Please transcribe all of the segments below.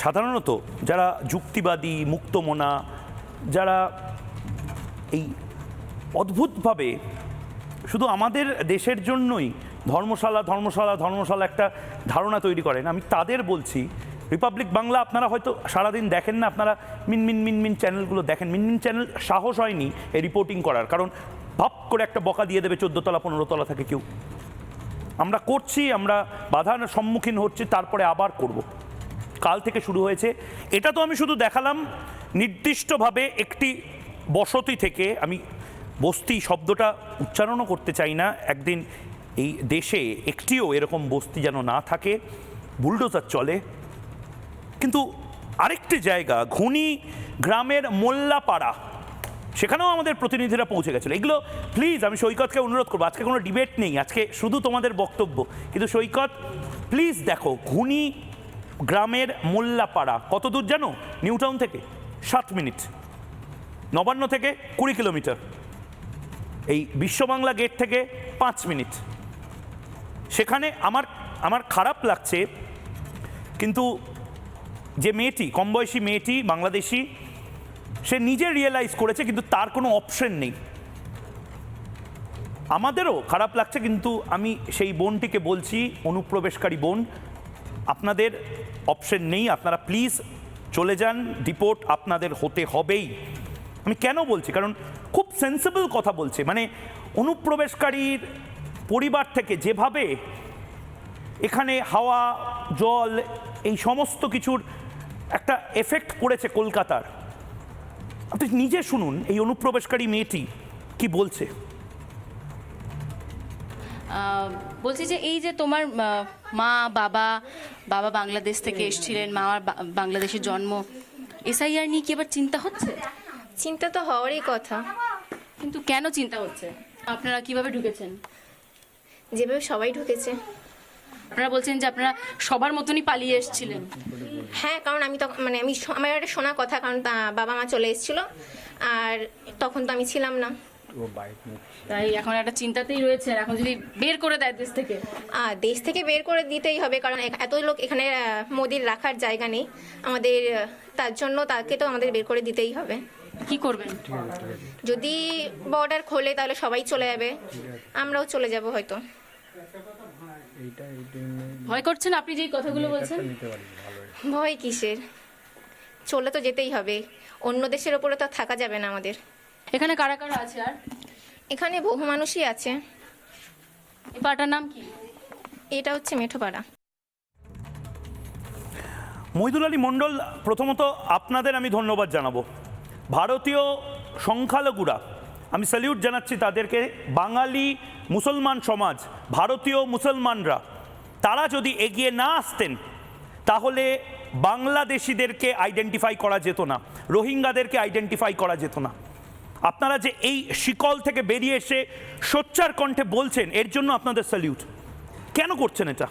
সাধারণত যারা যুক্তিবাদী মুক্তমনা, যারা এই অদ্ভুতভাবে শুধু আমাদের দেশের জন্যই ধর্মশালা একটা ধারণা তৈরি করেন, আমি তাদের বলছি, রিপাবলিক বাংলা আপনারা হয়তো সারাদিন দেখেন না, আপনারা মিনমিন চ্যানেলগুলো দেখেন। মিনমিন চ্যানেল সাহস হয়নি এই রিপোর্টিং করার, কারণ ভাপ করে একটা বকা দিয়ে দেবে 14 তলা 15 তলা থেকে কেউ। আমরা করছি, আমরা বাধার সম্মুখীন হচ্ছি, তারপরে আবার করব। কাল থেকে শুরু হয়েছে। এটা তো আমি শুধু দেখালাম নির্দিষ্টভাবে একটি বসতি থেকে। আমি বস্তি শব্দটা উচ্চারণও করতে চাই না। একদিন এই দেশে একটিও এরকম বস্তি যেন না থাকে, বুলডোজার চলে। কিন্তু আরেকটি জায়গা ঘুনি গ্রামের মোল্লাপাড়া, সেখানেও আমাদের প্রতিনিধিরা পৌঁছে গেছিল। এগুলো প্লিজ আমি সৈকতকে অনুরোধ করবো, আজকে কোনো ডিবেট নেই, আজকে শুধু তোমাদের বক্তব্য। কিন্তু সৈকত প্লিজ দেখো, ঘুনি গ্রামের মোল্লাপাড়া কত দূর জানো? নিউ টাউন থেকে 7 মিনিট, নবান্ন থেকে 20 কিলোমিটার, এই বিশ্ববাংলা গেট থেকে 5 মিনিট। সেখানে আমার খারাপ লাগছে, কিন্তু যে মেয়েটি, কম বয়সী মেয়েটি, বাংলাদেশি, সে নিজে রিয়েলাইজ করেছে, কিন্তু তার কোনো অপশন নেই। আমাদেরও খারাপ লাগছে, কিন্তু আমি সেই বোনটিকে বলছি, অনুপ্রবেশকারী বোন, আপনাদের অপশন নেই, আপনারা প্লিজ চলে যান, ডিপোর্ট আপনাদের হতে হবেই। আমি কেন বলছি? কারণ খুব সেন্সিবল কথা বলছে। মানে অনুপ্রবেশকারীর পরিবার থেকে যেভাবে এখানে হাওয়া জল এই সমস্ত কিছুর একটা এফেক্ট পড়েছে কলকাতার, আপনি নিজে শুনুন এই অনুপ্রবেশকারী মেয়েটি কি বলছে। বলছি যে এই যে তোমার মা বাবা বাংলাদেশ থেকে এসেছিলেন, মার বাংলাদেশের জন্ম, এসআইআর নিয়ে কি এবার চিন্তা হচ্ছে? চিন্তা তো হওয়ারই কথা, কিন্তু কেন চিন্তা হচ্ছে? আপনারা কিভাবে ঢুকেছেন? যেভাবে সবাই ঢুকেছে। আপনারা বলছেন যে আপনারা সবার মতনই পালিয়ে এসেছিলেন। হ্যাঁ, কারণ আমি তো আমার একটা শোনা কথা, কারণ বাবা মা চলে এসেছিল, আর তখন তো আমি ছিলাম না, তাই এখন একটা চিন্তাতেই রয়েছে। এখন যদি বের করে দেয় দেশ থেকে, দেশ থেকে বের করে দিতেই হবে, কারণ এত লোক এখানে মোদির রাখার জায়গা নেই আমাদের, তার জন্য তাকে তো আমাদের বের করে দিতেই হবে। কি করবেন? যদি বর্ডার খোলে তাহলে সবাই চলে যাবে, আমরাও চলে যাব হয়তো। ভয় করছেন আপনি যেই কথাগুলো বলছেন? ভয় কিসের? চলে তো যেতেই হবে, অন্য দেশের ওপরে তো থাকা যাবে না আমাদের। এখানে কারা কারা আছে? আর এখানে বহু মানুষই আছে। এই পাড়াটার নাম কি? এটা হচ্ছে মেঠোপাড়া। মহিদুল আলী মণ্ডল, প্রথমত আপনাদের আমি ধন্যবাদ জানাবো। ভারতীয় সংখ্যালঘুরা, আমি স্যালিউট জানাচ্ছি তাদেরকে। বাঙালি মুসলমান সমাজ, ভারতীয় মুসলমানরা, তারা যদি এগিয়ে না আসতেন তাহলে বাংলাদেশিদেরকে আইডেন্টিফাই করা যেত না, রোহিঙ্গাদেরকে আইডেন্টিফাই করা যেত না। আপনারা যে এই শিকল থেকে বেরিয়ে এসে সোচ্চার কণ্ঠে বলছেন, এর জন্য আপনাদের স্যালিউট। কেন করছেন এটা?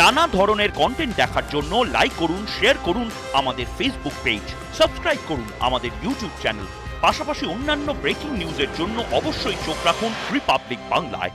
নানা ধরনের কন্টেন্ট দেখার জন্য লাইক করুন, শেয়ার করুন আমাদের ফেসবুক পেজ, সাবস্ক্রাইব করুন আমাদের ইউটিউব চ্যানেল। পাশাপাশি অন্যান্য ব্রেকিং নিউজের জন্য অবশ্যই চোখ রাখুন রিপাবলিক বাংলায়।